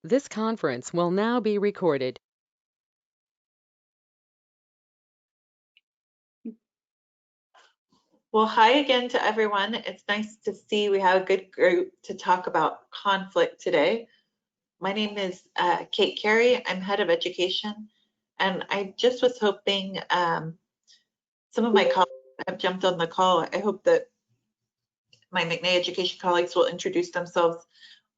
This conference will now be recorded. Well, hi again to everyone. It's nice to see we have a good group to talk about conflict today. My name is Kate Carey. I'm head of education, and I just was hoping some of my colleagues have jumped on the call. I hope that my McNay education colleagues will introduce themselves,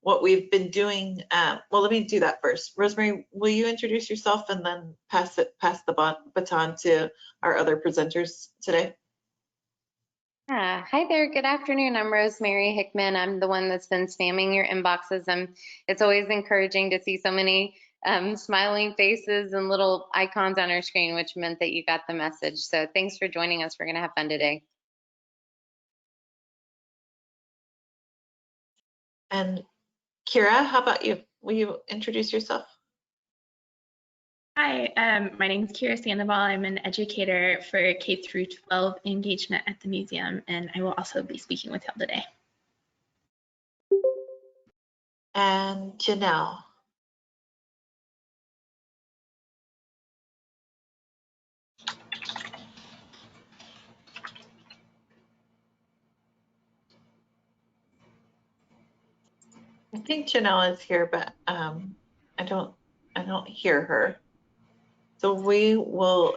what we've been doing. Well, let me do that first. Rosemary, will you introduce yourself and then pass the baton to our other presenters today? Hi there. Good afternoon. I'm Rosemary Hickman. I'm the one that's been spamming your inboxes. It's always encouraging to see so many smiling faces and little icons on our screen, which meant that you got the message. So thanks for joining us. We're going to have fun today. And Kira, how about you? Will you introduce yourself? Hi, my name is Kira Sandoval. I'm an educator for K through 12 engagement at the museum, and I will also be speaking with y'all today. And Janelle. I think Janelle is here, but I don't hear her. So we will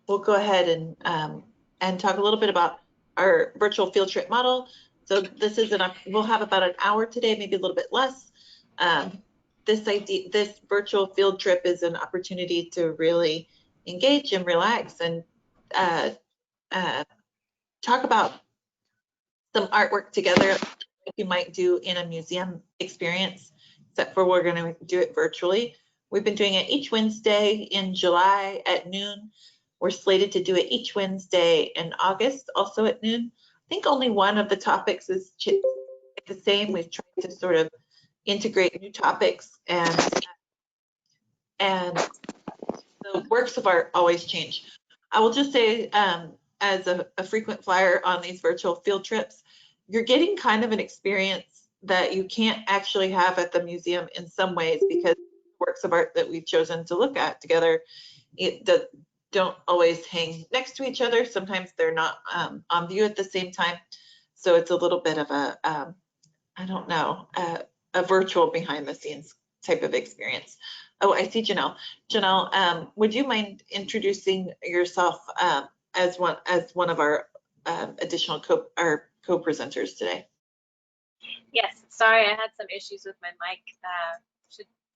we'll go ahead and talk a little bit about our virtual field trip model. So this is we'll have about an hour today, maybe a little bit less. This virtual field trip is an opportunity to really engage and relax and talk about some artwork together like you might do in a museum experience, except for we're going to do it virtually. We've been doing it each Wednesday in July at noon. We're slated to do it each Wednesday in August, also at noon. I think only one of the topics is the same. We've tried to sort of integrate new topics, and the works of art always change. I will just say, as a frequent flyer on these virtual field trips, you're getting kind of an experience that you can't actually have at the museum in some ways, because works of art that we've chosen to look at together don't always hang next to each other. Sometimes they're not on view at the same time. So it's a little bit of a, I don't know, a virtual behind the scenes type of experience. Oh, I see Janelle. Janelle, would you mind introducing yourself as one of our additional co-presenters today? Yes, sorry, I had some issues with my mic.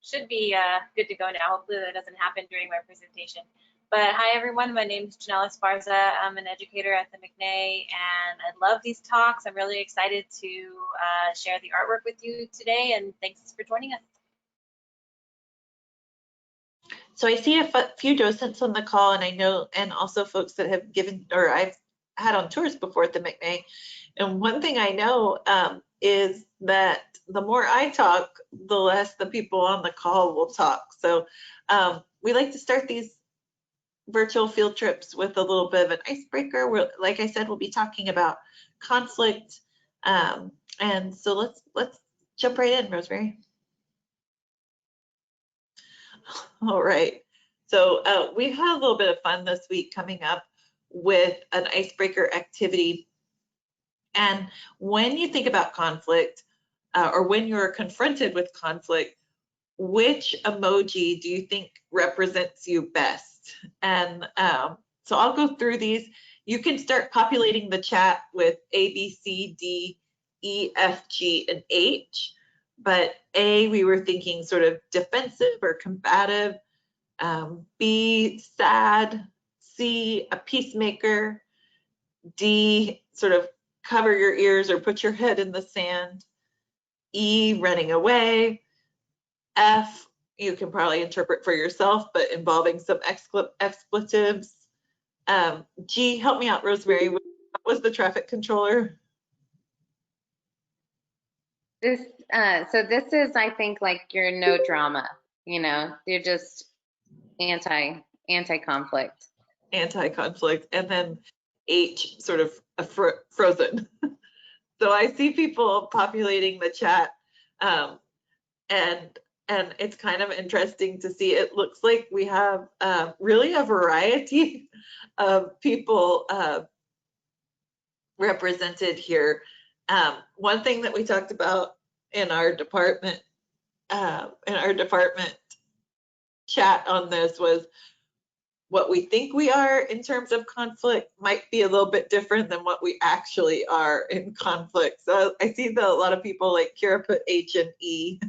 Should be good to go now. Hopefully that doesn't happen during my presentation. But hi everyone, my name is Janelle Esparza. I'm an educator at the McNay, and I love these talks. I'm really excited to share the artwork with you today, and thanks for joining us. So I see a few docents on the call, and I know, and also folks that have given, or I've had on tours before at the McNay. And one thing I know is that the more I talk, the less the people on the call will talk. So we like to start these virtual field trips with a little bit of an icebreaker. Like I said, we'll be talking about conflict. And so let's jump right in, Rosemary. All right. So we've had a little bit of fun this week coming up with an icebreaker activity. And when you think about conflict, or when you're confronted with conflict, which emoji do you think represents you best? And so I'll go through these. You can start populating the chat with A, B, C, D, E, F, G, and H. But A, we were thinking sort of defensive or combative. B, sad. C, a peacemaker. D, sort of cover your ears or put your head in the sand. E, running away. F, you can probably interpret for yourself, but involving some expletives. G, help me out, Rosemary. What was the traffic controller? So this is, I think, like you're no drama. You know, you're just anti-conflict. Anti-conflict, and then H, sort of frozen. So I see people populating the chat. and it's kind of interesting to see. It looks like we have really a variety of people represented here. One thing that we talked about in our department chat on this was what we think we are in terms of conflict might be a little bit different than what we actually are in conflict. So I see that a lot of people, like Kira, put H and E,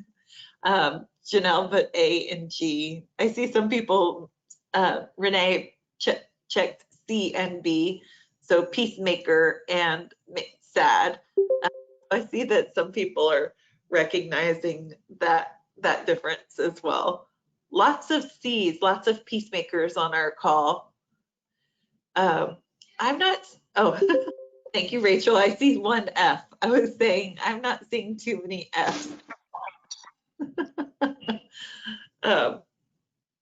Janelle put A and G. I see some people, Renee checked C and B, so peacemaker and sad. I see that some people are recognizing that difference as well. Lots of C's, lots of peacemakers on our call. I'm not, oh, thank you, Rachel. I see one F. I was saying I'm not seeing too many F's.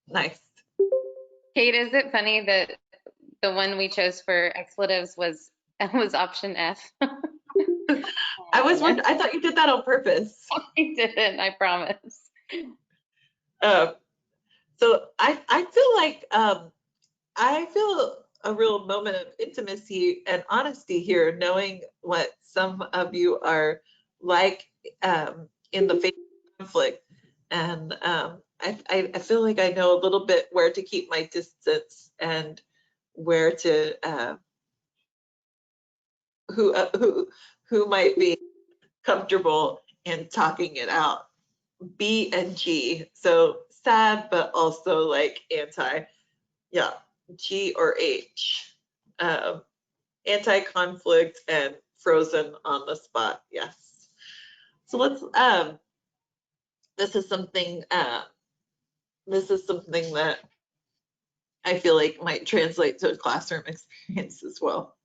Nice. Kate, is it funny that the one we chose for expletives was option F? I thought you did that on purpose. I didn't, I promise. So I feel like I feel a real moment of intimacy and honesty here, knowing what some of you are like in the face of conflict, and I feel like I know a little bit where to keep my distance and where to who might be comfortable in talking it out. B and G, so sad but also like anti, yeah, G or H, anti-conflict and frozen on the spot. Yes. So let's this is something that I feel like might translate to a classroom experience as well.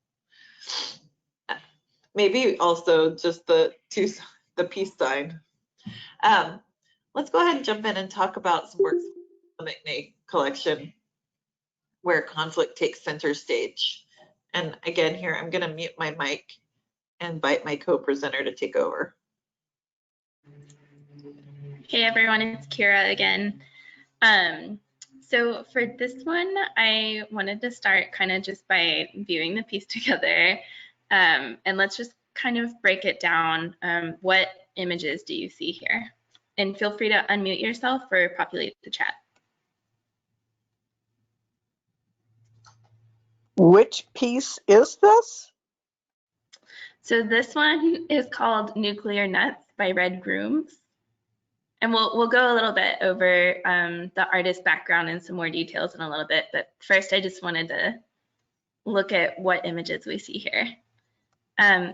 Maybe also just the peace sign. Let's go ahead and jump in and talk about some works from the McNay collection where conflict takes center stage. And again, here I'm going to mute my mic and invite my co-presenter to take over. Hey everyone, it's Kira again. So for this one, I wanted to start kind of just by viewing the piece together. And let's just kind of break it down. What images do you see here? And feel free to unmute yourself or populate the chat. Which piece is this? So this one is called Nuclear Nuts by Red Grooms. And we'll go a little bit over the artist background and some more details in a little bit. But first, I just wanted to look at what images we see here.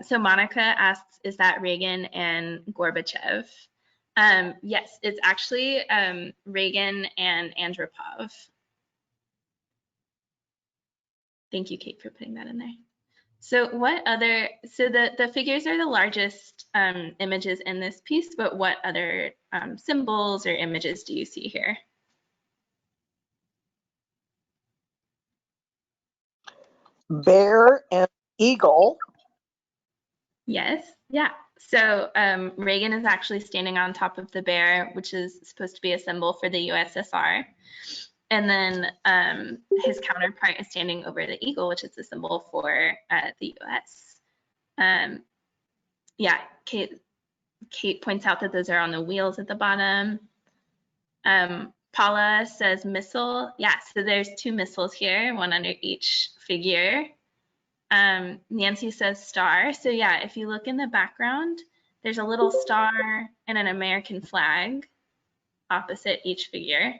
So Monica asks, is that Reagan and Gorbachev? Yes, it's actually Reagan and Andropov. Thank you, Kate, for putting that in there. So the figures are the largest images in this piece, but what other symbols or images do you see here? Bear and eagle. Yes, yeah. So Reagan is actually standing on top of the bear, which is supposed to be a symbol for the USSR. And then his counterpart is standing over the eagle, which is the symbol for the US. Yeah, Kate points out that those are on the wheels at the bottom. Paula says missile. Yeah, so there's two missiles here, one under each figure. Nancy says star. So yeah, if you look in the background, there's a little star and an American flag opposite each figure.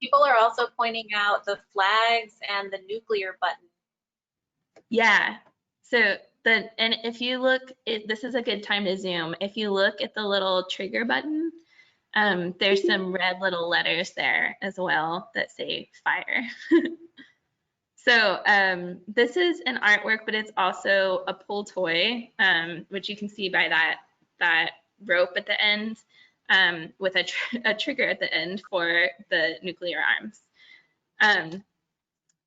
People are also pointing out the flags and the nuclear button. Yeah, so and if you look, this is a good time to zoom. If you look at the little trigger button, there's some red little letters there as well that say fire. So this is an artwork, but it's also a pull toy, which you can see by that rope at the end with a trigger at the end for the nuclear arms.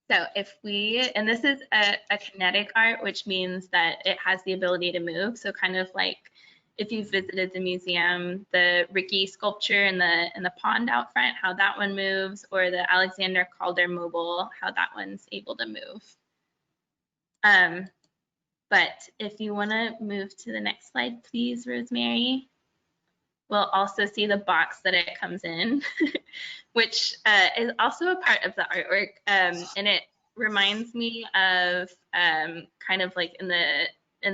So and this is a kinetic art, which means that it has the ability to move. So kind of like if you've visited the museum, the Ricky sculpture in the pond out front, how that one moves, or the Alexander Calder mobile, how that one's able to move. But if you want to move to the next slide, please, Rosemary. We'll also see the box that it comes in, which is also a part of the artwork, and it reminds me of kind of like in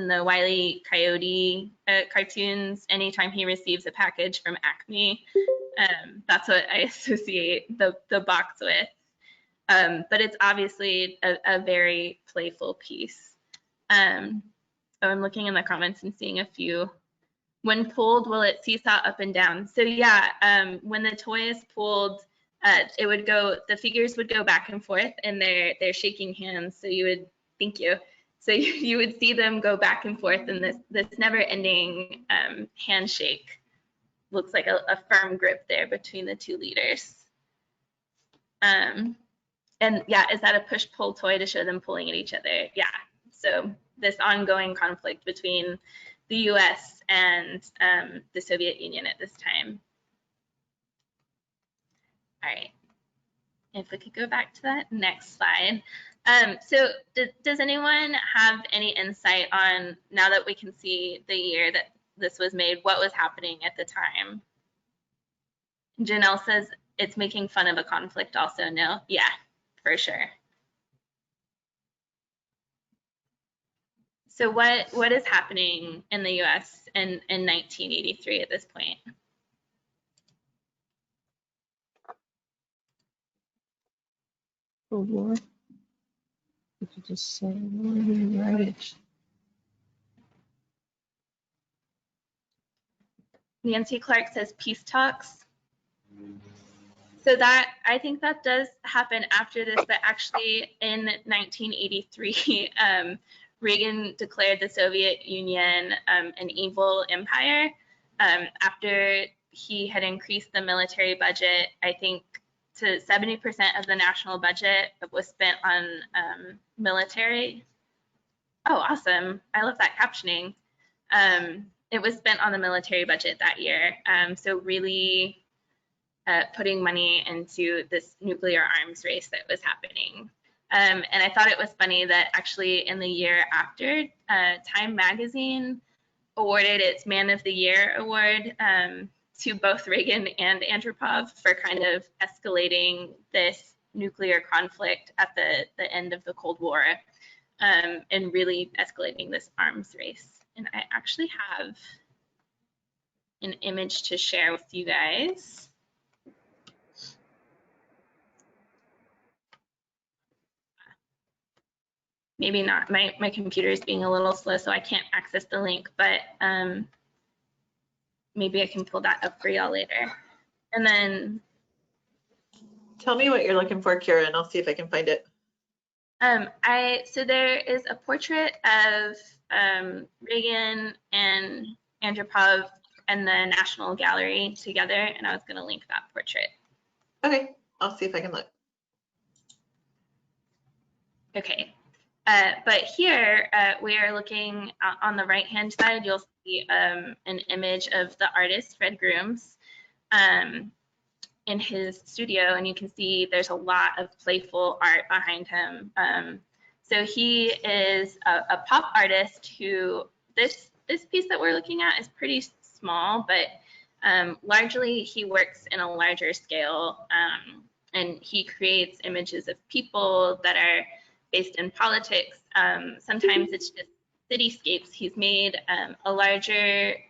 the Wile E. Coyote cartoons. Anytime he receives a package from Acme, that's what I associate the box with. But it's obviously a very playful piece. So I'm looking in the comments and seeing a few. When pulled, will it seesaw up and down? So yeah, when the toy is pulled, it would go, the figures would go back and forth, and they're shaking hands. So you would, thank you. So you would see them go back and forth in this never-ending handshake. Looks like a firm grip there between the two leaders. And yeah, is that a push-pull toy to show them pulling at each other? Yeah. So this ongoing conflict between the US and the Soviet Union at this time. All right, if we could go back to that next slide. So does anyone have any insight on, now that we can see the year that this was made, what was happening at the time? Janelle says it's making fun of a conflict also. No, yeah, for sure. So what is happening in the US in 1983 at this point? Cold War. You could just say, right. Nancy Clark says peace talks. So that, I think that does happen after this, but actually in 1983, Reagan declared the Soviet Union an evil empire after he had increased the military budget, I think, to 70% of the national budget was spent on military. Oh, awesome. I love that captioning. It was spent on the military budget that year. So really putting money into this nuclear arms race that was happening. And I thought it was funny that actually in the year after, Time Magazine awarded its Man of the Year award to both Reagan and Andropov for kind of escalating this nuclear conflict at the end of the Cold War, and really escalating this arms race. And I actually have an image to share with you guys. Maybe not, my computer is being a little slow, so I can't access the link, but maybe I can pull that up for y'all later. And then Tell me what you're looking for, Kira, and I'll see if I can find it. So there is a portrait of Reagan and Andropov and the National Gallery together, and I was going to link that portrait. Okay, I'll see if I can look. Okay, but here we are looking on the right-hand side. You'll see an image of the artist Fred Grooms in his studio, and you can see there's a lot of playful art behind him. So he is a pop artist who, this piece that we're looking at is pretty small, but largely he works in a larger scale, and he creates images of people that are based in politics. Sometimes it's just cityscapes. He's made a large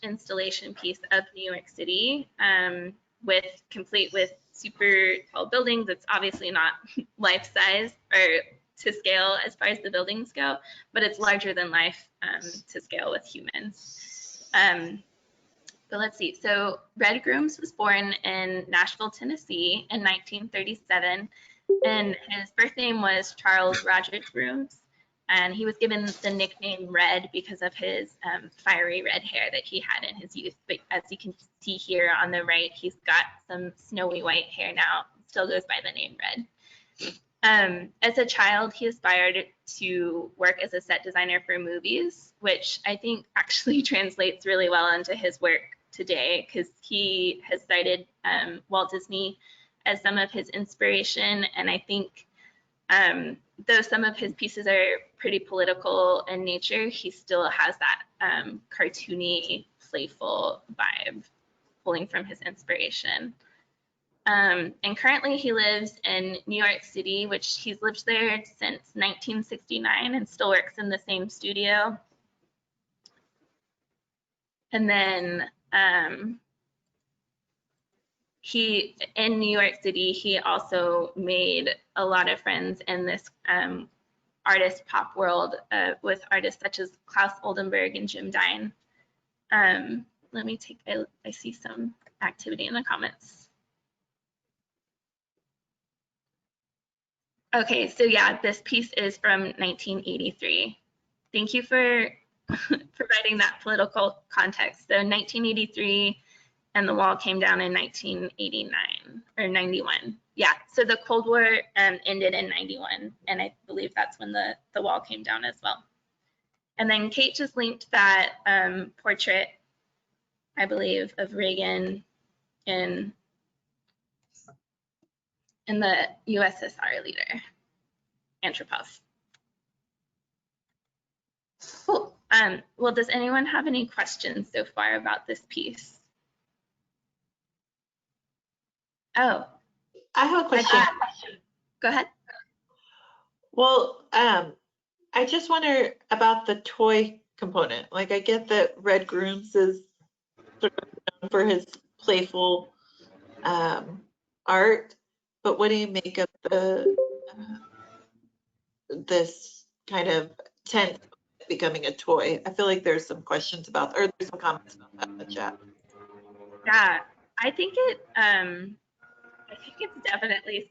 installation piece of New York City, complete with super tall buildings. It's obviously not life size or to scale as far as the buildings go, but it's larger than life to scale with humans. But let's see. So Red Grooms was born in Nashville, Tennessee in 1937, and his birth name was Charles Roger Grooms. And he was given the nickname Red because of his fiery red hair that he had in his youth. But as you can see here on the right, he's got some snowy white hair now. Still goes by the name Red. As a child, he aspired to work as a set designer for movies, which I think actually translates really well into his work today, because he has cited Walt Disney as some of his inspiration. And I think though some of his pieces are pretty political in nature, he still has that cartoony, playful vibe pulling from his inspiration. And currently he lives in New York City, which he's lived there since 1969 and still works in the same studio. And then in New York City, he also made a lot of friends in this artist pop world with artists such as Klaus Oldenburg and Jim Dine. Let me take, I see some activity in the comments. Okay, so yeah, this piece is from 1983. Thank you for providing that political context. So 1983, and the wall came down in 1989 or 91. Yeah, so the Cold War ended in 91, and I believe that's when the wall came down as well. And then Kate just linked that portrait, I believe, of Reagan in the USSR leader, Antropov. Cool. Well, does anyone have any questions so far about this piece? Oh, I have a question. Go ahead. Well, I just wonder about the toy component. Like, I get that Red Grooms is sort of known for his playful art, but what do you make of the this kind of tent becoming a toy? I feel like there's some questions about, or there's some comments about that in the chat. Yeah, I think it's definitely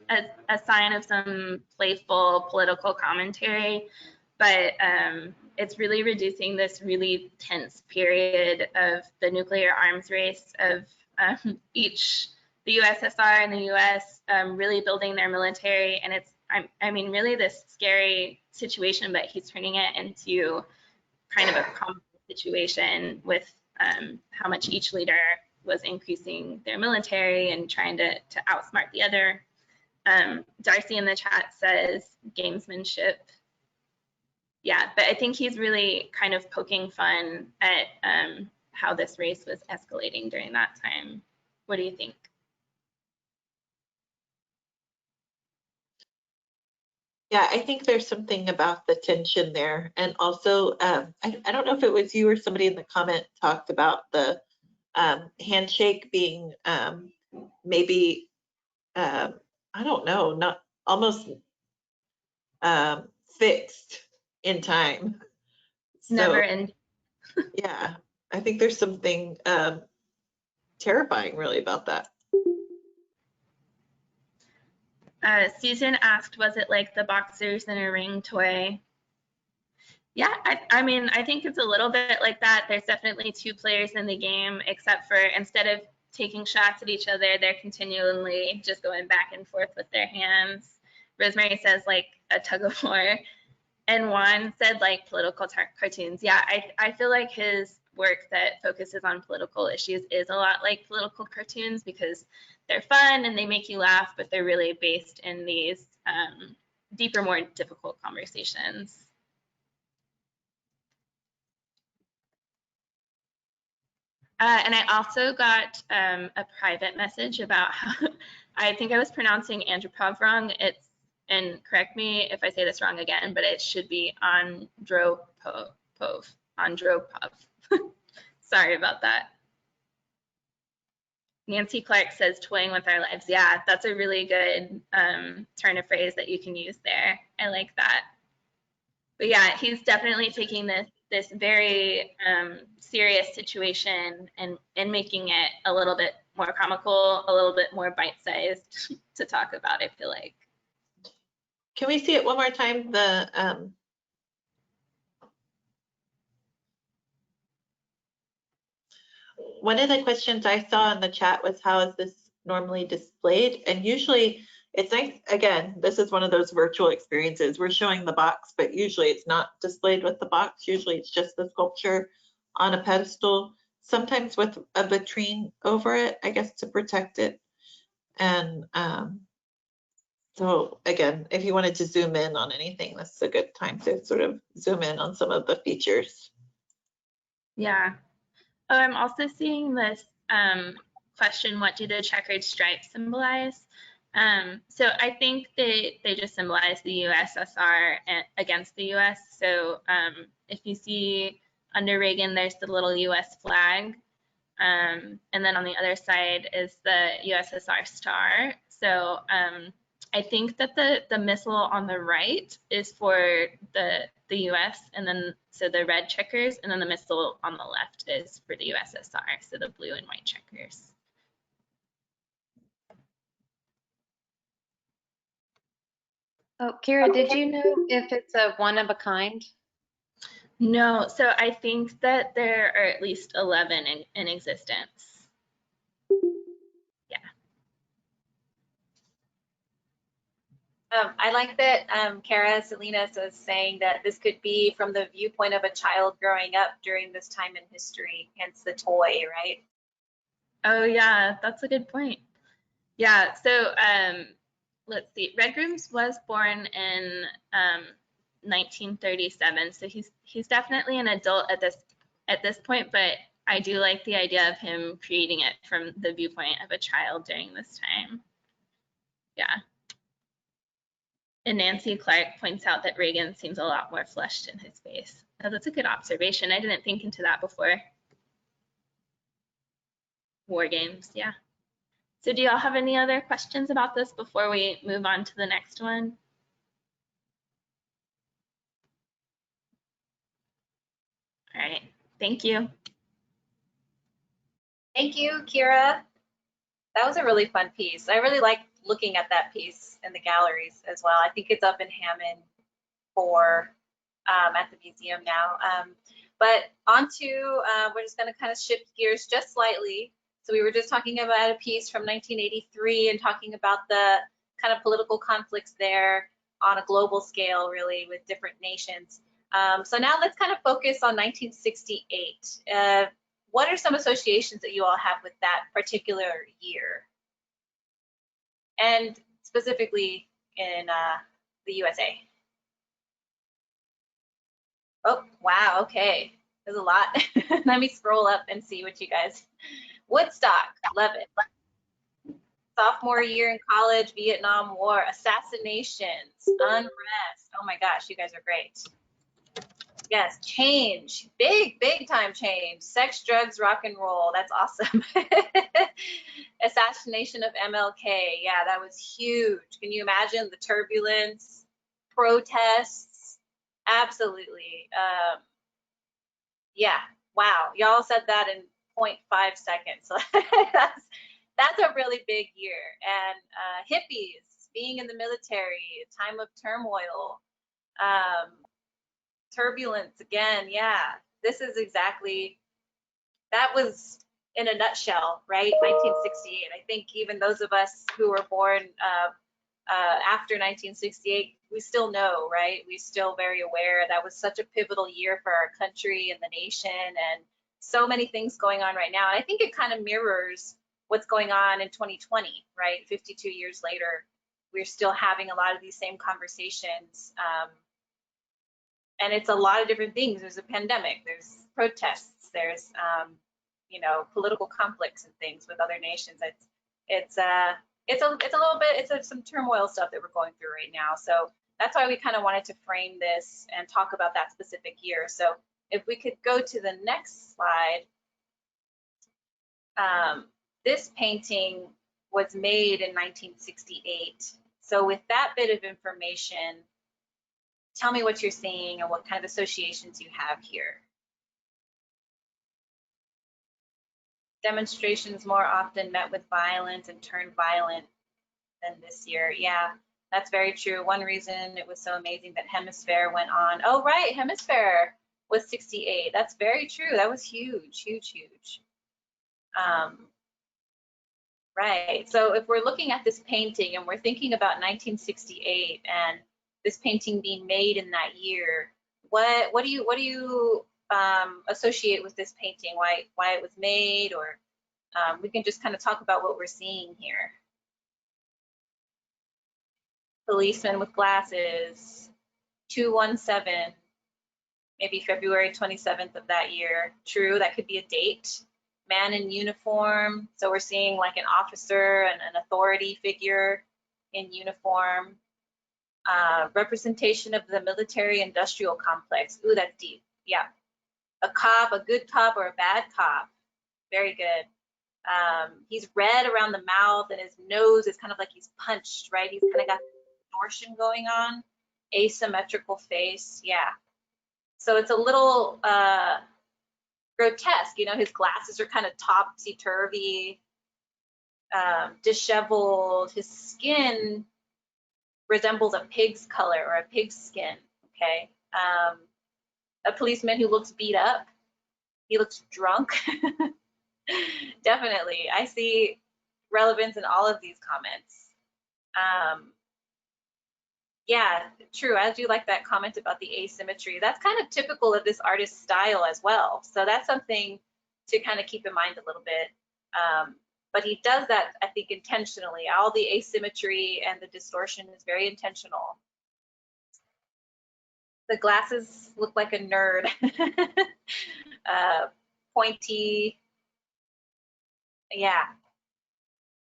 a sign of some playful political commentary, but it's really reducing this really tense period of the nuclear arms race of the USSR and the US really building their military, and it's I mean really this scary situation, but he's turning it into kind of a common situation with how much each leader was increasing their military and trying to outsmart the other. Darcy in the chat says gamesmanship. Yeah, but I think he's really kind of poking fun at how this race was escalating during that time. What do you think? Yeah, I think there's something about the tension there. And also, I don't know if it was you or somebody in the comment talked about the handshake being maybe, I don't know, not almost fixed in time. Never end. Yeah, I think there's something terrifying really about that. Susan asked, was it like the boxers in a ring toy? Yeah, I mean, I think it's a little bit like that. There's definitely two players in the game, except for instead of taking shots at each other, they're continually just going back and forth with their hands. Rosemary says like a tug of war. And Juan said like political cartoons. Yeah, I feel like his work that focuses on political issues is a lot like political cartoons because they're fun and they make you laugh, but they're really based in these deeper, more difficult conversations. And I also got a private message about how, I think I was pronouncing Antropov wrong. It's, and correct me if I say this wrong again, but it should be Andropov. Sorry about that. Nancy Clark says toying with our lives. Yeah, that's a really good turn of phrase that you can use there. I like that. But yeah, he's definitely taking this very serious situation and making it a little bit more comical, a little bit more bite-sized to talk about, I feel like. Can we see it one more time? The one of the questions I saw in the chat was, how is this normally displayed? And usually it's nice, again, this is one of those virtual experiences. We're showing the box, but usually it's not displayed with the box. Usually it's just the sculpture on a pedestal, sometimes with a vitrine over it, I guess, to protect it. And so again, if you wanted to zoom in on anything, this is a good time to sort of zoom in on some of the features. Yeah. Oh, I'm also seeing this question, what do the checkered stripes symbolize? So I think they just symbolize the USSR against the US. So if you see under Reagan, there's the little US flag. And then on the other side is the USSR star. So I think that the missile on the right is for the US, and then so the red checkers, and then the missile on the left is for the USSR, so the blue and white checkers. Oh, Kira, did you know if it's a one of a kind? No, so I think that there are at least 11 in existence. Yeah. I like that Kara Salinas is saying that this could be from the viewpoint of a child growing up during this time in history, hence the toy, right? Oh yeah, that's a good point. Yeah, so let's see. Red Grooms was born in 1937, so he's definitely an adult at this point, but I do like the idea of him creating it from the viewpoint of a child during this time. Yeah. And Nancy Clark points out that Reagan seems a lot more flushed in his face. Oh, that's a good observation. I didn't think into that before. War games, yeah. So do y'all have any other questions about this before we move on to the next one? All right, thank you. Thank you, Kira. That was a really fun piece. I really like looking at that piece in the galleries as well. I think it's up in Hammond 4 at the museum now. But on to, we're just going to kind of shift gears just slightly. So we were just talking about a piece from 1983 and talking about the kind of political conflicts there on a global scale, really, with different nations. So now let's kind of focus on 1968. What are some associations that you all have with that particular year? And specifically in the USA. Oh, wow, okay. There's a lot. Let me scroll up and see what you guys. Woodstock, love it. Sophomore year in college, Vietnam War, assassinations, unrest. Oh my gosh, you guys are great. Yes, change, big time change. Sex, drugs, rock and roll. That's awesome. Assassination of MLK. Yeah, that was huge. Can you imagine the turbulence, protests? Absolutely. Yeah, wow. Y'all said that in 0.5 seconds. That's a really big year. And hippies, being in the military, a time of turmoil. Turbulence again, yeah. This is exactly, that was in a nutshell, right? 1968. I think even those of us who were born after 1968, we still know, right? We're still very aware that was such a pivotal year for our country and the nation, and so many things going on right now. And I think it kind of mirrors what's going on in 2020, right? 52 years later, we're still having a lot of these same conversations. And it's a lot of different things. There's a pandemic, there's protests, there's you know, political conflicts and things with other nations. It's a little bit, it's some turmoil stuff that we're going through right now. So that's why we kind of wanted to frame this and talk about that specific year. So if we could go to the next slide. This painting was made in 1968. So with that bit of information, tell me what you're seeing and what kind of associations you have here. Demonstrations more often met with violence and turned violent than this year. Yeah, that's very true. One reason it was so amazing that Hemisphere went on. Oh, right, Hemisphere was 68. That's very true. That was huge, huge, huge. Right. So if we're looking at this painting and we're thinking about 1968 and this painting being made in that year, what do you associate with this painting? Why it was made, or we can just kind of talk about what we're seeing here. Policeman with glasses, 217, maybe February 27th of that year. True, that could be a date. Man in uniform, so we're seeing like an officer and an authority figure in uniform. Representation of the military industrial complex. Ooh, that's deep. Yeah. A cop, a good cop or a bad cop. Very good. He's red around the mouth and his nose is kind of like he's punched, right? He's kind of got distortion going on. Asymmetrical face. Yeah. So it's a little grotesque, you know, his glasses are kind of topsy-turvy, disheveled. His skin resembles a pig's color or a pig's skin, okay? A policeman who looks beat up. He looks drunk. Definitely. I see relevance in all of these comments. Yeah, true. I do like that comment about the asymmetry. That's kind of typical of this artist's style as well. So that's something to kind of keep in mind a little bit. But he does that, I think, intentionally. All the asymmetry and the distortion is very intentional. The glasses look like a nerd. Pointy. Yeah,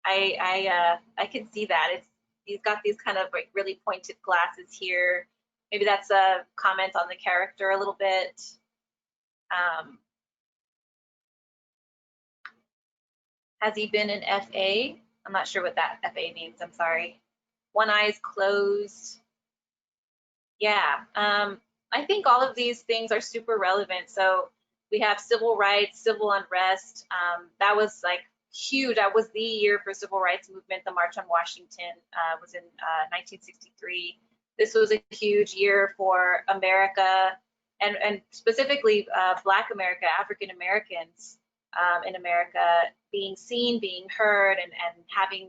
I can see that. He's got these kind of like really pointed glasses here. Maybe that's a comment on the character a little bit. Has he been in FA? I'm not sure what that FA means, I'm sorry. One eye is closed. Yeah, I think all of these things are super relevant. So we have civil rights, civil unrest. That was like huge. That was the year for civil rights movement. The March on Washington was in 1963. This was a huge year for America, and specifically Black America, African Americans in America being seen, being heard, and having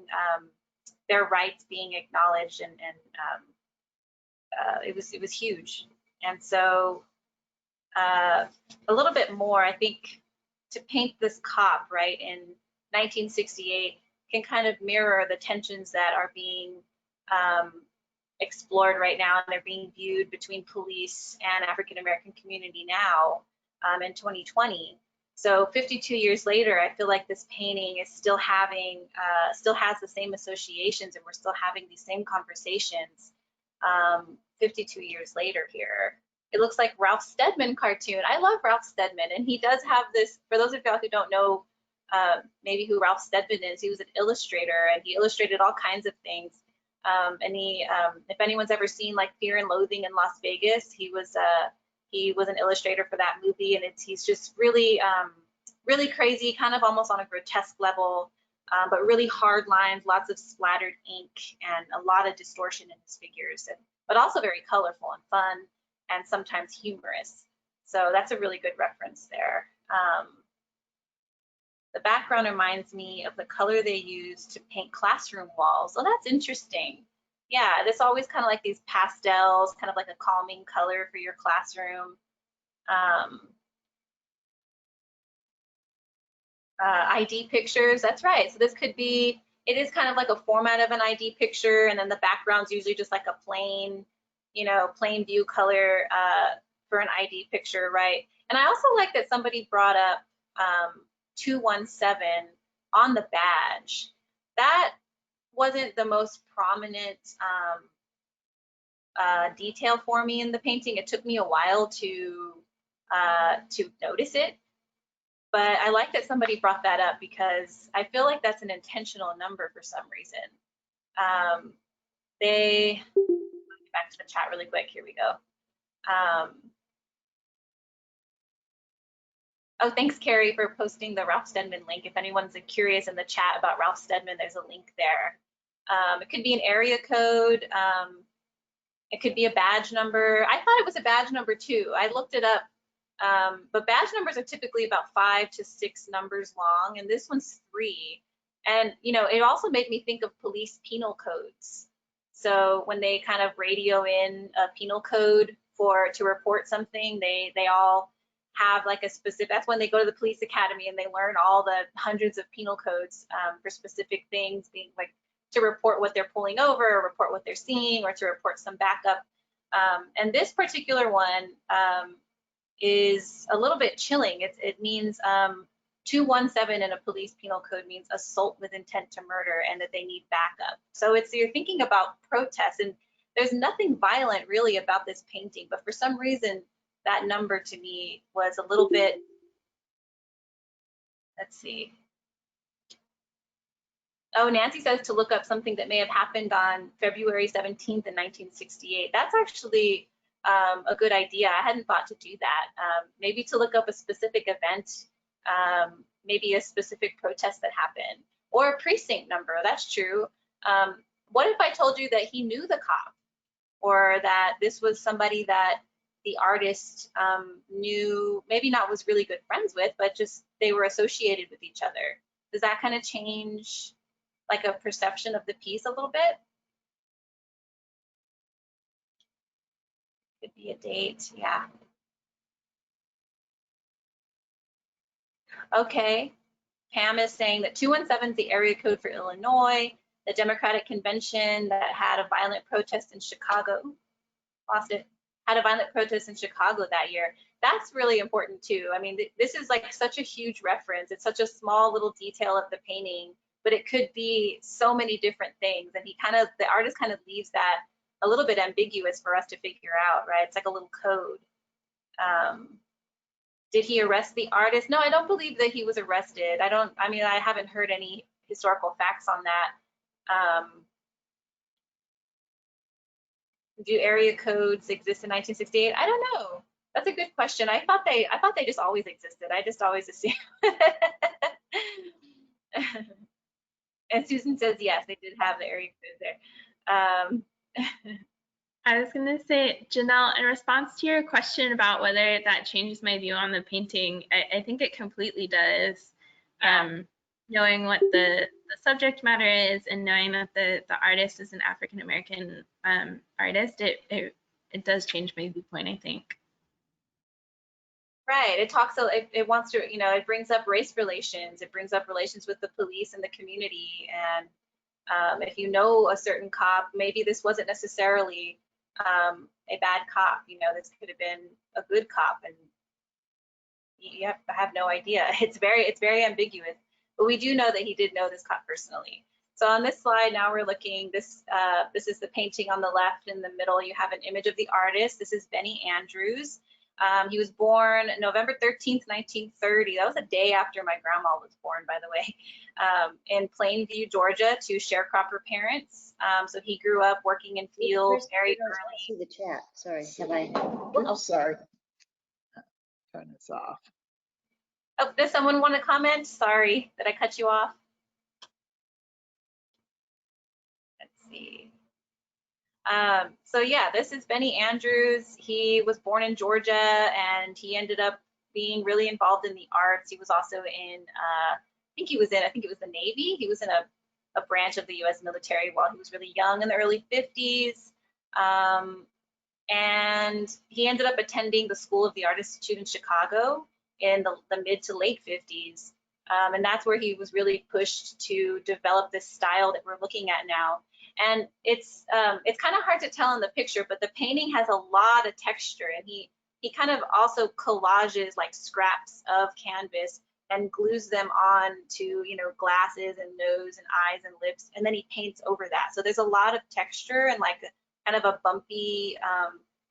their rights being acknowledged, and it was huge. And so a little bit more, I think, to paint this cop, right, in 1968 can kind of mirror the tensions that are being explored right now, and they're being viewed between police and African American community now in 2020. So 52 years later, I feel like this painting is still having, still has the same associations, and we're still having these same conversations 52 years later here. It looks like Ralph Steadman cartoon. I love Ralph Steadman, and he does have this, for those of y'all who don't know maybe who Ralph Steadman is, he was an illustrator, and he illustrated all kinds of things. And he, if anyone's ever seen like Fear and Loathing in Las Vegas, he was an illustrator for that movie, and he's just really, really crazy, kind of almost on a grotesque level, but really hard lines, lots of splattered ink, and a lot of distortion in his figures, but also very colorful and fun, and sometimes humorous. So that's a really good reference there. The background reminds me of the color they use to paint classroom walls. Oh, that's interesting. Yeah, it's always kind of like these pastels, kind of like a calming color for your classroom. ID pictures, that's right. So this could be, it is kind of like a format of an ID picture, and then the background's usually just like a plain, you know, plain view color for an ID picture, right? And I also like that somebody brought up 217 on the badge. That wasn't the most prominent detail for me in the painting. It took me a while to notice it, but I like that somebody brought that up because I feel like that's an intentional number for some reason. Back to the chat really quick. Here we go. Oh, thanks, Carrie, for posting the Ralph Steadman link. If anyone's curious in the chat about Ralph Steadman, there's a link there. It could be an area code. It could be a badge number. I thought it was a badge number too. I looked it up, but badge numbers are typically about 5 to 6 numbers long, and this one's 3. And, you know, it also made me think of police penal codes. So when they kind of radio in a penal code to report something, they all have like a specific, that's when they go to the police academy and they learn all the hundreds of penal codes for specific things, being like to report what they're pulling over, or report what they're seeing, or to report some backup. And this particular one is a little bit chilling. It means 217 in a police penal code means assault with intent to murder, and that they need backup. So you're thinking about protests, and there's nothing violent really about this painting, but for some reason that number to me was a little bit, let's see. Oh, Nancy says to look up something that may have happened on February 17th in 1968. That's actually a good idea. I hadn't thought to do that. Maybe to look up a specific event, maybe a specific protest that happened, or a precinct number. That's true. What if I told you that he knew the cop, or that this was somebody that the artist knew, maybe not was really good friends with, but just they were associated with each other? Does that kind of change like a perception of the piece a little bit? Could be a date, yeah. Okay, Pam is saying that 217 is the area code for Illinois. The Democratic Convention that had a violent protest in Chicago, lost it, had a violent protest in Chicago that year. That's really important too. I mean, this is like such a huge reference. It's such a small little detail of the painting, but it could be so many different things. And the artist kind of leaves that a little bit ambiguous for us to figure out, right? It's like a little code. Did he arrest the artist? No, I don't believe that he was arrested. I haven't heard any historical facts on that. Do area codes exist in 1968? I don't know. That's a good question. I thought they just always existed. I just always assumed. And Susan says yes, they did have the area code there. I was going to say, Janelle, in response to your question about whether that changes my view on the painting, I think it completely does. Knowing what the subject matter is, and knowing that the artist is an African-American artist, it does change my viewpoint, I think. Right. It wants to, it brings up race relations. It brings up relations with the police and the community. And if you know a certain cop, maybe this wasn't necessarily a bad cop. This could have been a good cop, and you have no idea. It's very ambiguous. But we do know that he did know this cop personally. So on this slide, now we're looking, this is the painting on the left. In the middle, you have an image of the artist. This is Benny Andrews. He was born November 13th, 1930. That was a day after my grandma was born, by the way, in Plainview, Georgia, to sharecropper parents. So he grew up working in fields very early. See the chat. Sorry, have I? Oh, sorry. Turn this off. Oh, does someone want to comment? Sorry that I cut you off. Let's see. So yeah, this is Benny Andrews. He was born in Georgia, and he ended up being really involved in the arts. He was also in, I think it was the Navy. He was in a branch of the U.S. military while he was really young in the early 50s. And he ended up attending the School of the Art Institute in Chicago in the mid to late 50s. And that's where he was really pushed to develop this style that we're looking at now. And it's kind of hard to tell in the picture, but the painting has a lot of texture, and he kind of also collages like scraps of canvas and glues them on to, glasses and nose and eyes and lips, and then he paints over that. So there's a lot of texture and like kind of a bumpy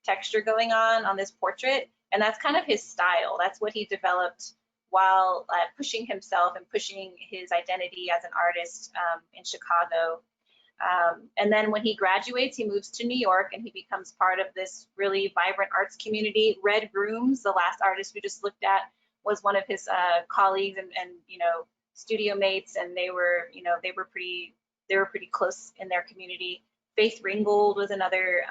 texture going on this portrait, and that's kind of his style. That's what he developed while pushing himself and pushing his identity as an artist in Chicago. And then when he graduates, he moves to New York, and he becomes part of this really vibrant arts community. Red Rooms, the last artist we just looked at, was one of his colleagues and studio mates, and they were pretty close in their community. Faith Ringgold was another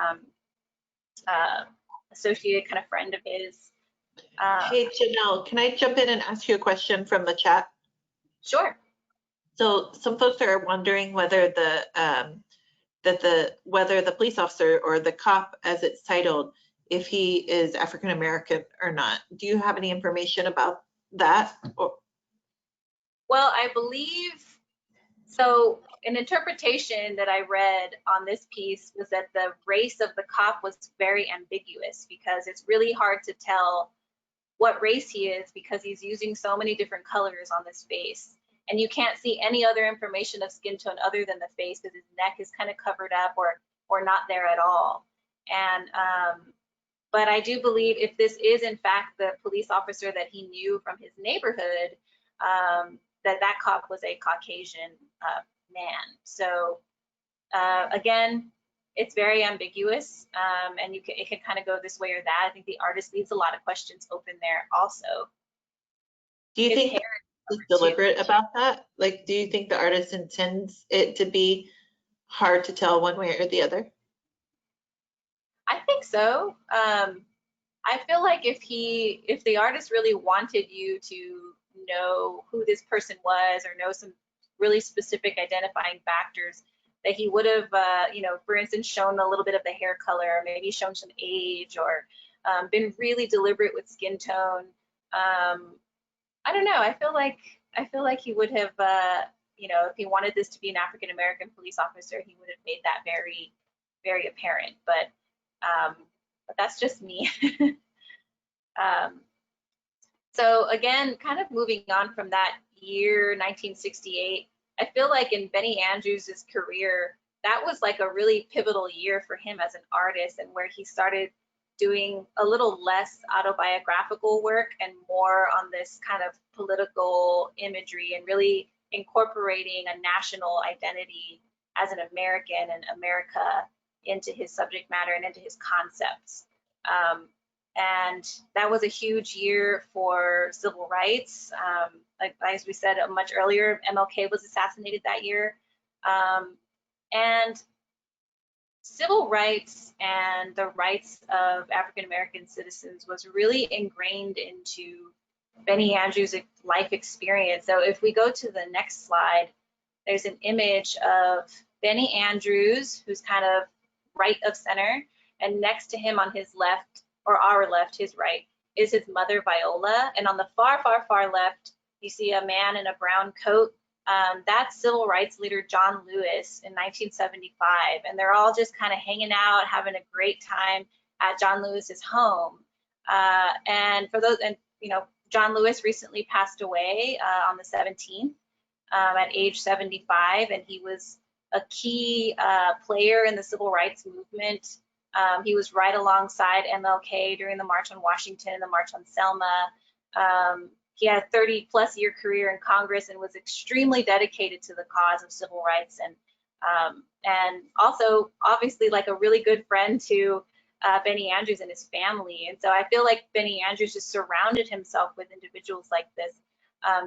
associated kind of friend of his. Hey, Janelle, can I jump in and ask you a question from the chat? Sure. So some folks are wondering whether whether the police officer or the cop, as it's titled, if he is African American or not. Do you have any information about that? Well, I believe so. An interpretation that I read on this piece was that the race of the cop was very ambiguous because it's really hard to tell what race he is because he's using so many different colors on this face. And you can't see any other information of skin tone other than the face because his neck is kind of covered up or not there at all. And but I do believe if this is in fact the police officer that he knew from his neighborhood, that cop was a Caucasian man. So again, it's very ambiguous, and it can kind of go this way or that. I think the artist leaves a lot of questions open there also. Do you think he's deliberate about that? Like, do you think the artist intends it to be hard to tell one way or the other? I think so. I feel like if the artist really wanted you to know who this person was or know some really specific identifying factors, that he would have, for instance, shown a little bit of the hair color, maybe shown some age, or been really deliberate with skin tone. I don't know. I feel like he would have, if he wanted this to be an African American police officer, he would have made that very, very apparent. But that's just me. So again, kind of moving on from that year, 1968, I feel like in Benny Andrews' career, that was like a really pivotal year for him as an artist, and where he started doing a little less autobiographical work and more on this kind of political imagery and really incorporating a national identity as an American and America into his subject matter and into his concepts. And that was a huge year for civil rights. Like as we said much earlier, MLK was assassinated that year. And civil rights and the rights of African American citizens was really ingrained into Benny Andrews' life experience. So if we go to the next slide, there's an image of Benny Andrews, who's kind of right of center, and next to him on his left, or our left, his right, is his mother, Viola. And on the far, far, far left, you see a man in a brown coat. That's civil rights leader John Lewis in 1975. And they're all just kind of hanging out, having a great time at John Lewis's home. And for those, and John Lewis recently passed away on the 17th at age 75. And he was a key player in the civil rights movement. He was right alongside MLK during the March on Washington and the March on Selma. He had a 30-plus year career in Congress and was extremely dedicated to the cause of civil rights, and also obviously like a really good friend to Benny Andrews and his family. And so I feel like Benny Andrews just surrounded himself with individuals like this.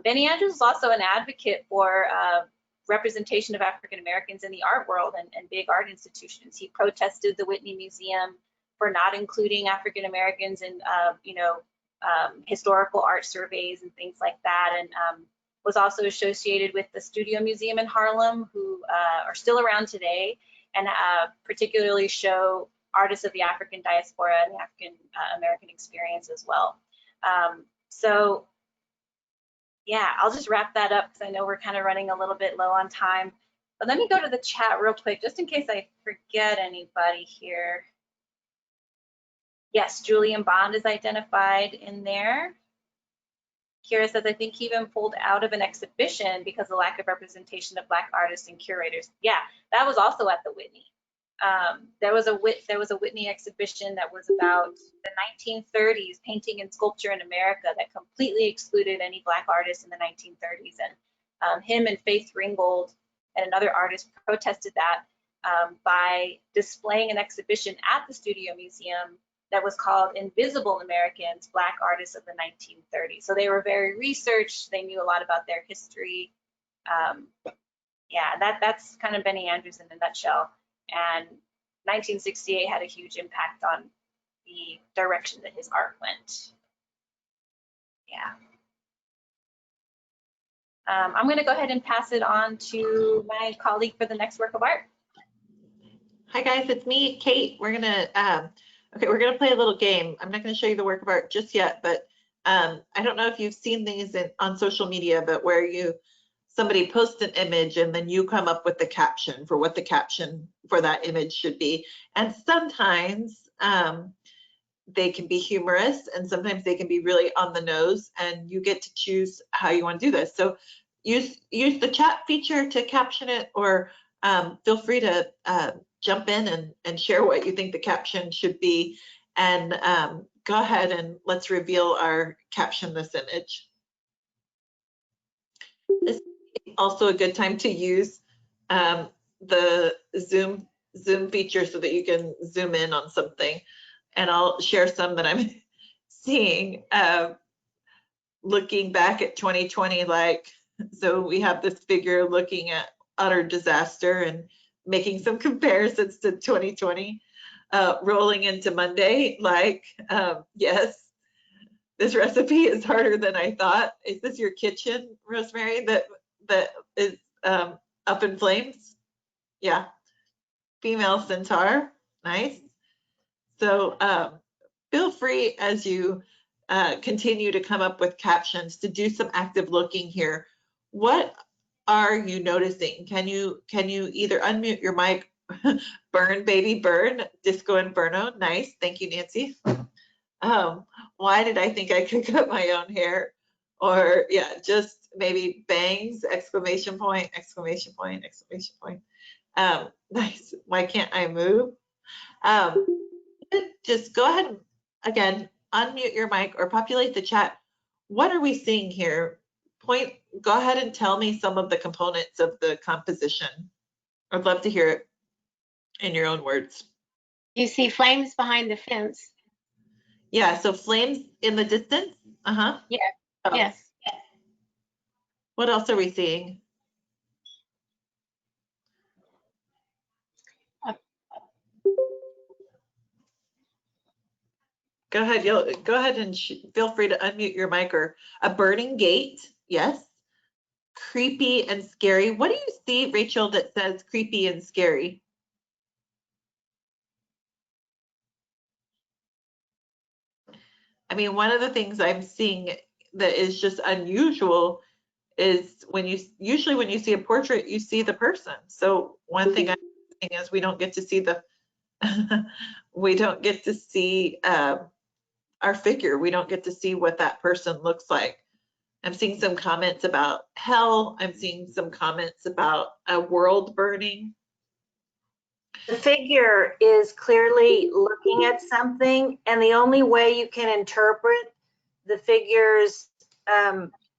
Benny Andrews was also an advocate for representation of African Americans in the art world and big art institutions. He protested the Whitney Museum for not including African Americans in, historical art surveys and things like that, and was also associated with the Studio Museum in Harlem, who are still around today, and particularly show artists of the African diaspora and the African American experience as well. So yeah, I'll just wrap that up because I know we're kind of running a little bit low on time. But let me go to the chat real quick, just in case I forget anybody here. Yes, Julian Bond is identified in there. Kira says, I think he even pulled out of an exhibition because of the lack of representation of Black artists and curators. Yeah, that was also at the Whitney. There was a Whitney exhibition that was about the 1930s painting and sculpture in America that completely excluded any Black artists in the 1930s. And him and Faith Ringgold and another artist protested that by displaying an exhibition at the Studio Museum that was called Invisible Americans, Black Artists of the 1930s. So they were very researched. They knew a lot about their history. Yeah, that's kind of Benny Andrews in a nutshell. And 1968 had a huge impact on the direction that his art went. Yeah. I'm going to go ahead and pass it on to my colleague for the next work of art. Hi guys, it's me, Kate. We're gonna we're gonna play a little game. I'm not gonna show you the work of art just yet, but I don't know if you've seen these on social media, but where somebody posts an image and then you come up with the caption for what the caption for that image should be. And sometimes they can be humorous and sometimes they can be really on the nose, and you get to choose how you want to do this. So use the chat feature to caption it, or feel free to jump in and share what you think the caption should be. And go ahead and let's reveal our caption this image. This is also a good time to use the Zoom feature so that you can zoom in on something. And I'll share some that I'm seeing looking back at 2020. So we have this figure looking at utter disaster and making some comparisons to 2020, rolling into Monday, yes, this recipe is harder than I thought. Is this your kitchen, Rosemary, that is up in flames? Yeah. Female centaur, nice. So feel free as you continue to come up with captions to do some active looking here. What are you noticing? Can you either unmute your mic, burn baby burn, disco inferno, nice, thank you Nancy. Why did I think I could cut my own hair? Or yeah, just maybe bangs, exclamation point, exclamation point, exclamation point. Nice, why can't I move? Just go ahead and again, unmute your mic or populate the chat. What are we seeing here? Go ahead and tell me some of the components of the composition. I'd love to hear it in your own words. You see flames behind the fence. Yeah, so flames in the distance. Yeah. Oh. Yes. What else are we seeing? Go ahead and feel free to unmute your mic. Or a burning gate, yes. Creepy and scary. What do you see, Rachel, that says creepy and scary? I mean, one of the things I'm seeing that is just unusual is usually when you see a portrait, you see the person. So one thing I'm seeing is we don't get to see our figure. We don't get to see what that person looks like. I'm seeing some comments about hell. I'm seeing some comments about a world burning. The figure is clearly looking at something, and the only way you can interpret the figure's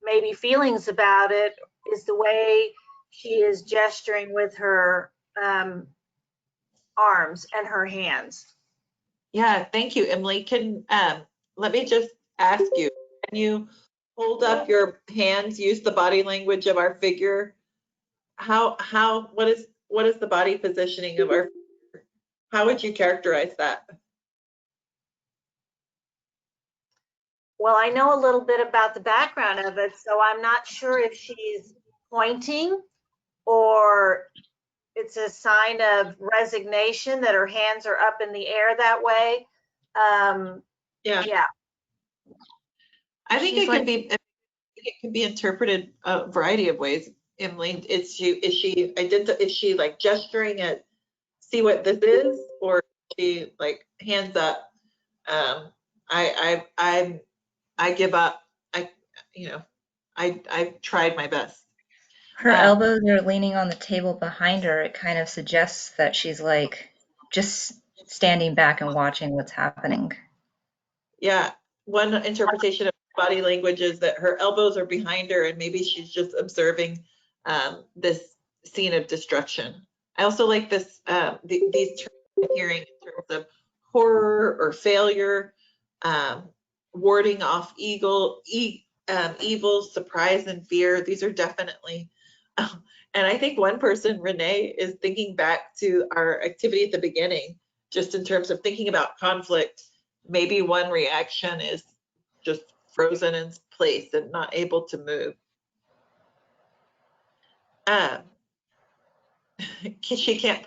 maybe feelings about it is the way she is gesturing with her arms and her hands. Yeah, thank you, Emily. Let me just ask you, can you hold up your hands, use the body language of our figure? What is the body positioning of our figure? How would you characterize that? Well, I know a little bit about the background of it, so I'm not sure if she's pointing or it's a sign of resignation that her hands are up in the air that way. Yeah. I think it can be interpreted a variety of ways, Emily. Is she like gesturing at see what this is, or is she like hands up? I give up. I've tried my best. Her elbows are leaning on the table behind her. It kind of suggests that she's like just standing back and watching what's happening. Yeah, one interpretation of body language is that her elbows are behind her and maybe she's just observing this scene of destruction. I also like this these terms I'm hearing in terms of horror or failure, warding off evil, surprise and fear. These are definitely, and I think one person, Renee, is thinking back to our activity at the beginning, just in terms of thinking about conflict. Maybe one reaction is just frozen in place and not able to move. she can't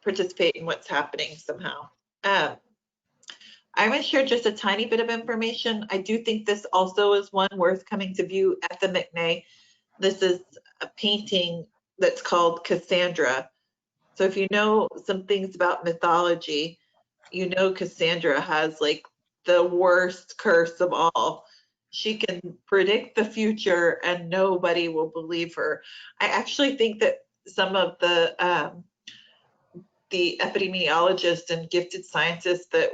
participate in what's happening somehow. I'm going to share just a tiny bit of information. I do think this also is one worth coming to view at the McNay. This is a painting that's called Cassandra. So if you know some things about mythology, you know Cassandra has like the worst curse of all. She can predict the future and nobody will believe her. I actually think that some of the epidemiologists and gifted scientists that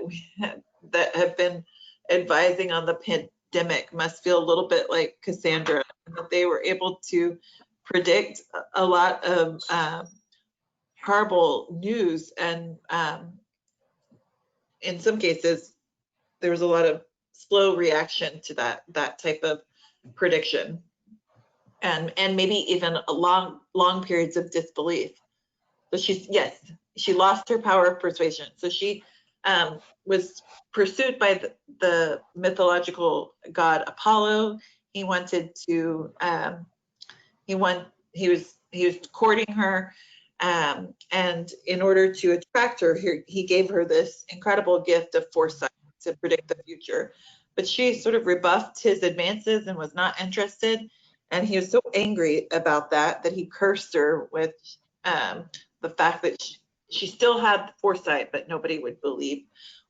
have been advising on the pandemic must feel a little bit like Cassandra, and that they were able to predict a lot of horrible news, and in some cases there was a lot of slow reaction to that type of prediction, and maybe even a long periods of disbelief. So she lost her power of persuasion. So she was pursued by the mythological god Apollo. He wanted to he was courting her, and in order to attract her, he gave her this incredible gift of foresight to predict the future. But she sort of rebuffed his advances and was not interested. And he was so angry about that he cursed her with the fact that she still had foresight, but nobody would believe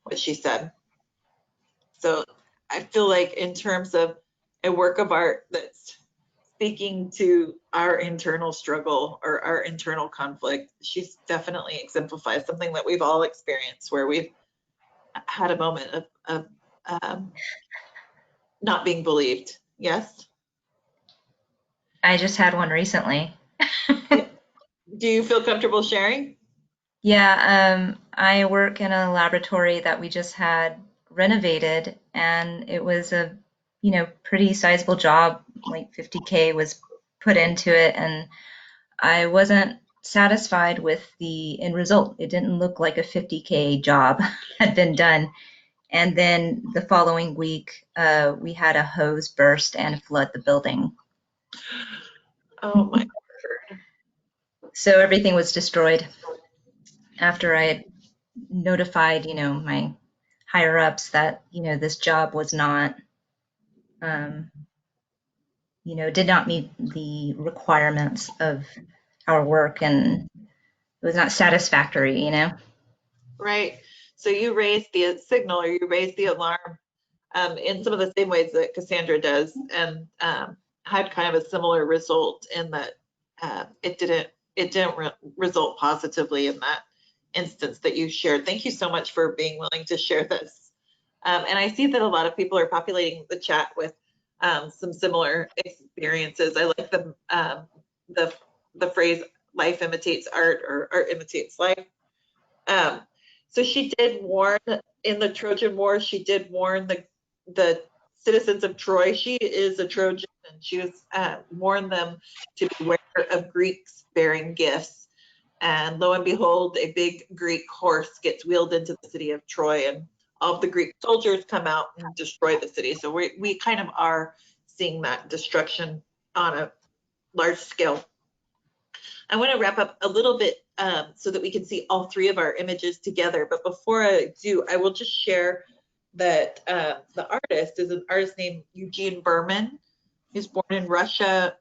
what she said. So I feel like in terms of a work of art that's speaking to our internal struggle or our internal conflict, she's definitely exemplifies something that we've all experienced, where we've had a moment of not being believed. Yes? I just had one recently. Do you feel comfortable sharing? Yeah, I work in a laboratory that we just had renovated, and it was a, pretty sizable job. Like 50K was put into it, and I wasn't satisfied with the end result. It didn't look like a 50K job had been done. And then the following week, we had a hose burst and flood the building. Oh my word. So everything was destroyed after I had notified, my higher ups that, this job was not, did not meet the requirements of our work, and it was not satisfactory, Right. So you raised the signal, or you raised the alarm in some of the same ways that Cassandra does, and had kind of a similar result in that it didn't result positively in that instance that you shared. Thank you so much for being willing to share this. And I see that a lot of people are populating the chat with some similar experiences. I like the phrase "life imitates art" or "art imitates life." So she did warn in the Trojan War. She did warn the citizens of Troy. She is a Trojan, and she was warned them to beware of Greeks bearing gifts. And lo and behold, a big Greek horse gets wheeled into the city of Troy, and all of the Greek soldiers come out and destroy the city. So we kind of are seeing that destruction on a large scale. I want to wrap up a little bit so that we can see all three of our images together. But before I do, I will just share that the artist is an artist named Eugene Berman. He was born in Russia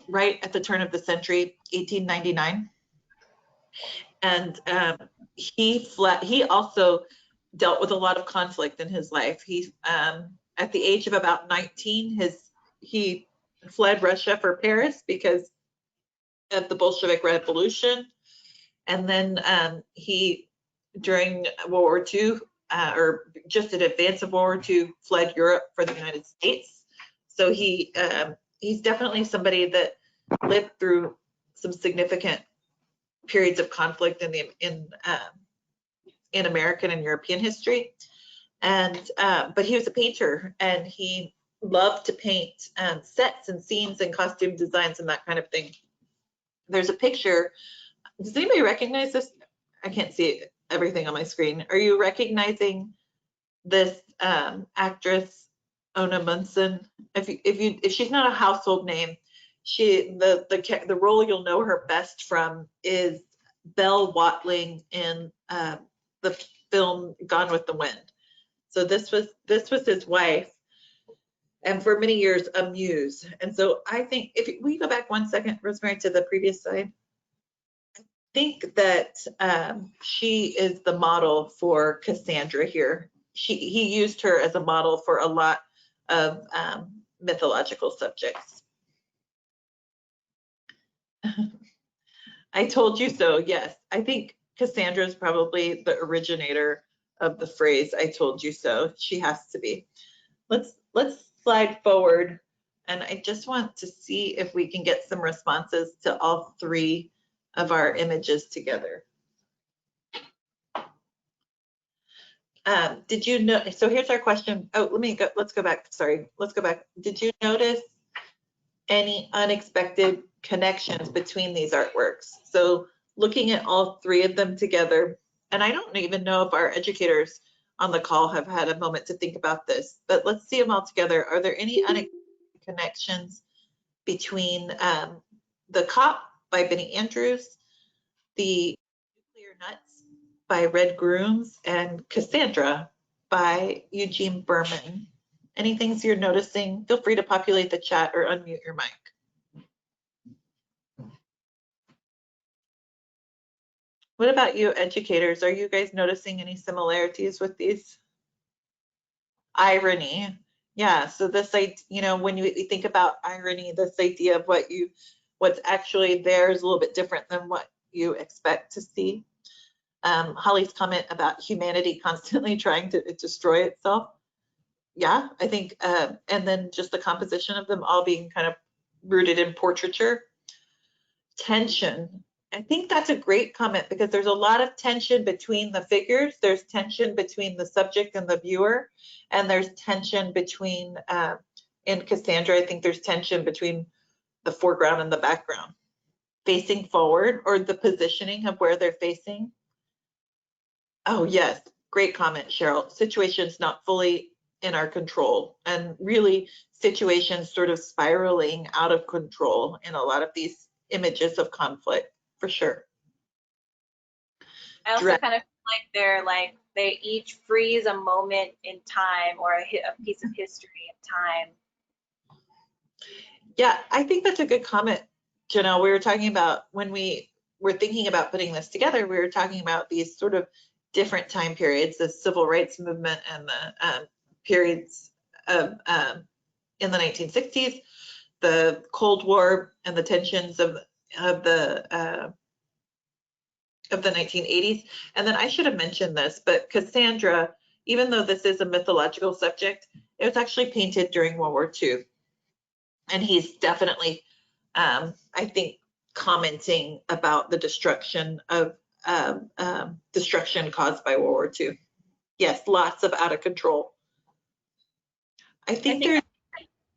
right at the turn of the century, 1899. And he also dealt with a lot of conflict in his life. He, at the age of about 19, he fled Russia for Paris because of the Bolshevik Revolution. And then he, during World War II, or just in advance of World War II, fled Europe for the United States. So he's definitely somebody that lived through some significant periods of conflict in American and European history. And but he was a painter, and he loved to paint sets and scenes and costume designs and that kind of thing. There's a picture. Does anybody recognize this? I can't see everything on my screen. Are you recognizing this actress, Ona Munson? If she's not a household name, The role you'll know her best from is Belle Watling in the film Gone with the Wind. So this was his wife, and for many years a muse. And so I think, if we go back 1 second, Rosemary, to the previous slide, I think that she is the model for Cassandra here. He used her as a model for a lot of mythological subjects. I told you so. Yes, I think Cassandra is probably the originator of the phrase "I told you so." She has to be. Let's slide forward, and I just want to see if we can get some responses to all three of our images together. Did you know? So here's our question. Oh, let's go back. Sorry, let's go back. Did you notice any unexpected connections between these artworks? So looking at all three of them together, and I don't even know if our educators on the call have had a moment to think about this, but let's see them all together. Are there any unexpected connections between The Cop by Benny Andrews, The Nuclear Nuts by Red Grooms, and Cassandra by Eugene Berman? Any things you're noticing? Feel free to populate the chat or unmute your mic. What about you, educators? Are you guys noticing any similarities with these? Irony. Yeah, so this, when you think about irony, this idea of what's actually there is a little bit different than what you expect to see. Holly's comment about humanity constantly trying to destroy itself. Yeah, I think, and then just the composition of them all being kind of rooted in portraiture. Tension. I think that's a great comment, because there's a lot of tension between the figures. There's tension between the subject and the viewer, and there's tension between, in Cassandra, I think there's tension between the foreground and the background. Facing forward, or the positioning of where they're facing. Oh yes, great comment, Cheryl. Situations not fully in our control, and really situations sort of spiraling out of control in a lot of these images of conflict, for sure. I also kind of feel like they each freeze a moment in time, or a piece of history in time. Yeah, I think that's a good comment, Janelle. We were talking about, when we were thinking about putting this together, we were talking about these sort of different time periods, the civil rights movement and the periods of in the 1960s, the Cold War and the tensions of the 1980s. And then I should have mentioned this, but Cassandra, even though this is a mythological subject, it was actually painted during World War II. And he's definitely, I think, commenting about the destruction caused by World War II. Yes, lots of out of control. I think there's,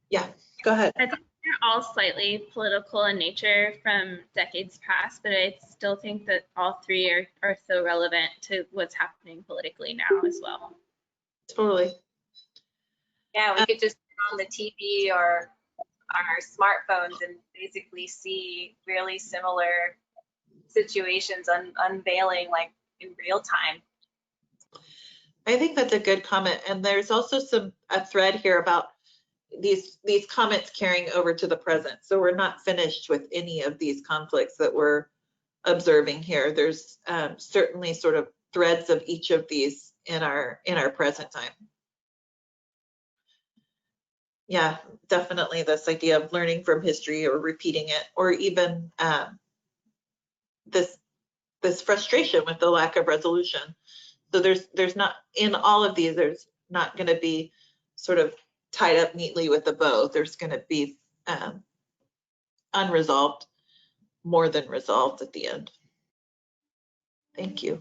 yeah, go ahead. I think they're all slightly political in nature from decades past, but I still think that all three are so relevant to what's happening politically now as well. Totally. Yeah, we could just turn on the TV or our smartphones and basically see really similar situations unveiling like in real time. I think that's a good comment. And there's also a thread here about these comments carrying over to the present. So we're not finished with any of these conflicts that we're observing here. There's certainly sort of threads of each of these in our present time. Yeah, definitely this idea of learning from history or repeating it, or even this frustration with the lack of resolution. So there's not, in all of these, there's not going to be sort of tied up neatly with a bow. There's going to be unresolved, more than resolved at the end. Thank you.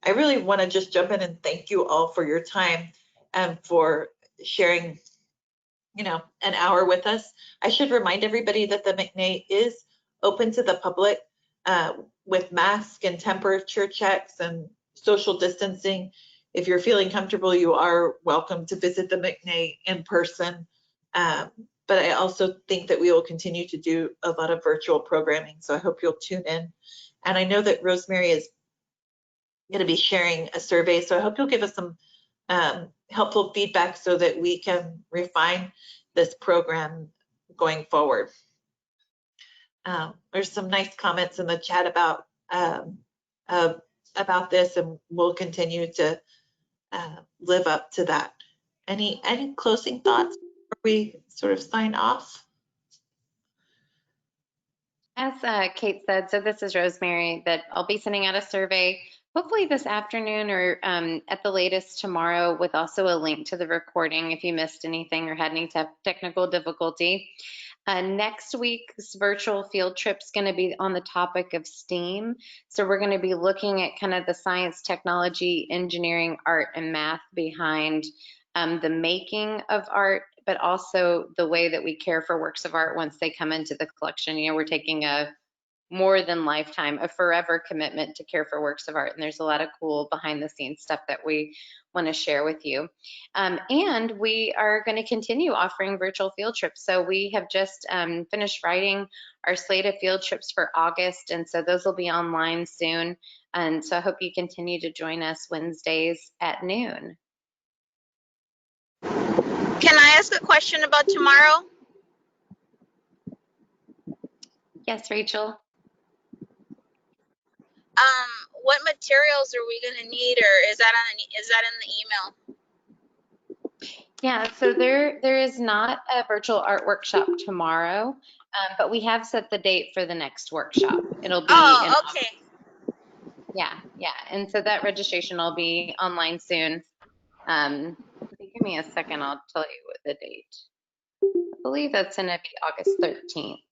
I really want to just jump in and thank you all for your time and for sharing, an hour with us. I should remind everybody that the McNay is open to the public with mask and temperature checks and social distancing. If you're feeling comfortable, you are welcome to visit the McNay in person. but I also think that we will continue to do a lot of virtual programming. So I hope you'll tune in. And I know that Rosemary is going to be sharing a survey. So I hope you'll give us some helpful feedback so that we can refine this program going forward. There's some nice comments in the chat about this, and we'll continue to live up to that. Any closing thoughts before we sort of sign off? As Kate said, so this is Rosemary, that I'll be sending out a survey hopefully this afternoon or at the latest tomorrow, with also a link to the recording if you missed anything or had any technical difficulty. Next week's virtual field trip is going to be on the topic of STEAM. So we're going to be looking at kind of the science, technology, engineering, art, and math behind the making of art, but also the way that we care for works of art once they come into the collection. You know, we're taking a more than lifetime, a forever commitment to care for works of art. And there's a lot of cool behind the scenes stuff that we want to share with you. And we are going to continue offering virtual field trips. So we have just finished writing our slate of field trips for August. And so those will be online soon. And so I hope you continue to join us Wednesdays at noon. Can I ask a question about tomorrow? Yes, Rachel. What materials are we gonna need, or is that in the email? Yeah, so there is not a virtual art workshop tomorrow, but we have set the date for the next workshop. It'll be Oh, okay. Yeah, and so that registration will be online soon. Give me a second, I'll tell you what the date. I believe that's gonna be August 13th.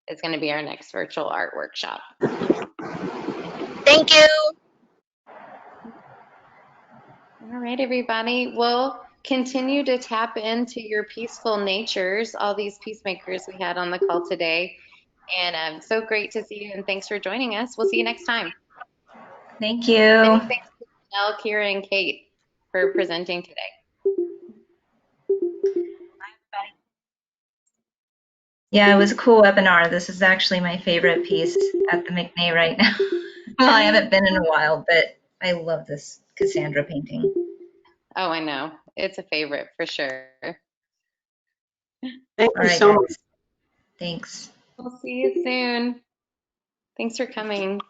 It's gonna be our next virtual art workshop. Thank you. All right, everybody. We'll continue to tap into your peaceful natures, all these peacemakers we had on the call today. And so great to see you, and thanks for joining us. We'll see you next time. Thank you. Many thanks to Janelle, Kira, and Kate for presenting today. Yeah, it was a cool webinar. This is actually my favorite piece at the McNay right now. Well, I haven't been in a while, but I love this Cassandra painting. Oh, I know. It's a favorite for sure. Thank All you right, so much. guys. Thanks. We'll see you soon. Thanks for coming.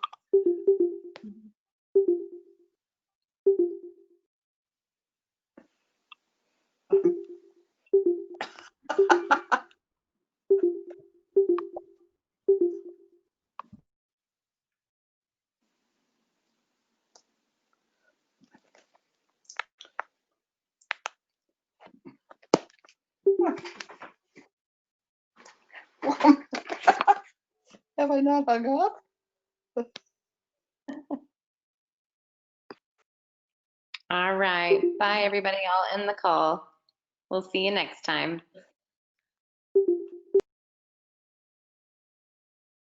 Have I not hung up? All right. Bye, everybody. I'll end the call. We'll see you next time.